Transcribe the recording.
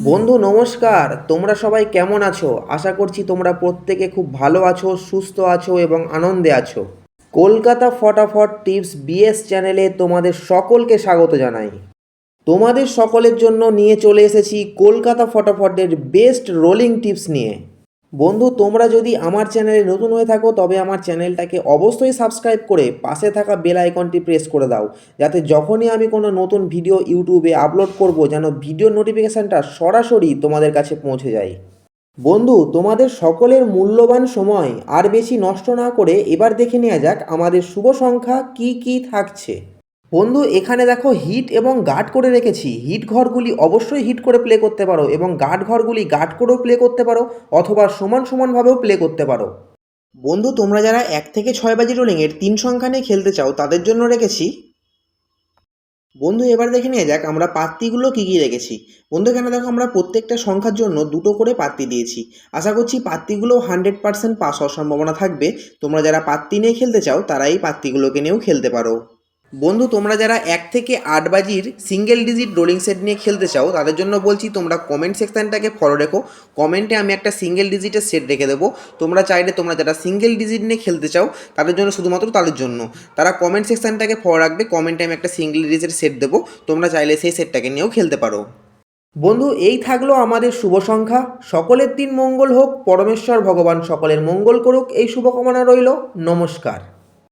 বন্ধু নমস্কার। তোমরা সবাই কেমন আছো? আশা করছি তোমরা প্রত্যেকে খুব ভালো আছো, সুস্থ আছো এবং আনন্দে আছো। কলকাতা ফটাফট টিপস বিএস চ্যানেলে তোমাদের সকলকে স্বাগত জানাই। তোমাদের সকলের জন্য নিয়ে চলে এসেছি কলকাতা ফটাফটের বেস্ট রোলিং টিপস নিয়ে। বন্ধু তোমরা যদি আমার চ্যানেলে নতুন হয়ে থাকো তবে আমার চ্যানেলটাকে অবশ্যই সাবস্ক্রাইব করে পাশে থাকা বেল আইকনটি প্রেস করে দাও, যাতে যখনই আমি কোনো নতুন ভিডিও ইউটিউবে আপলোড করব যেন ভিডিও নোটিফিকেশানটা সরাসরি তোমাদের কাছে পৌঁছে যায়। বন্ধু তোমাদের সকলের মূল্যবান সময় আর বেশি নষ্ট না করে এবার দেখে নেওয়া যাক আমাদের শুভ সংখ্যা কি কি থাকছে। বন্ধু এখানে দেখো হিট এবং গার্ড করে রেখেছি। হিট ঘরগুলি অবশ্যই হিট করে প্লে করতে পারো এবং গার্ড ঘরগুলি গার্ড করেও প্লে করতে পারো, অথবা সমান সমানভাবেও প্লে করতে পারো। বন্ধু তোমরা যারা 1 থেকে 6 বাজি রোলিংয়ের 3 সংখ্যা নিয়ে খেলতে চাও তাদের জন্য রেখেছি। বন্ধু এবার দেখে নিয়ে যাক আমরা পাত্তিগুলো কী কী রেখেছি। বন্ধু এখানে দেখো আমরা প্রত্যেকটা সংখ্যার জন্য দুটো করে পাত্তি দিয়েছি। আশা করছি পাত্তিগুলো 100% পাস হওয়ার সম্ভাবনা থাকবে। তোমরা যারা পাত্তি নিয়ে খেলতে চাও তারা এই পাত্তিগুলোকে নিয়েও খেলতে পারো। বন্ধু তোমরা যারা 1 থেকে 8 বাজির সিঙ্গেল ডিজিট রোলিং সেট নিয়ে খেলতে চাও তাদের জন্য বলছি তোমরা কমেন্ট সেকশানটাকে ফলো রেখো। কমেন্টে আমি একটা সিঙ্গেল ডিজিটের সেট রেখে দেবো। তোমরা চাইলে তোমরা যারা সিঙ্গেল ডিজিট নিয়ে খেলতে চাও তাদের জন্য, শুধুমাত্র তাদের জন্য, তারা কমেন্ট সেকশানটাকে ফলো রাখবে। কমেন্টে আমি একটা সিঙ্গেল ডিজিটের সেট দেবো, তোমরা চাইলে সেই সেটটাকে নিয়েও খেলতে পারো। বন্ধু এই থাকলো আমাদের শুভ সংখ্যা। সকলের দিন মঙ্গল হোক, পরমেশ্বর ভগবান সকলের মঙ্গল করুক, এই শুভকামনা রইল। নমস্কার।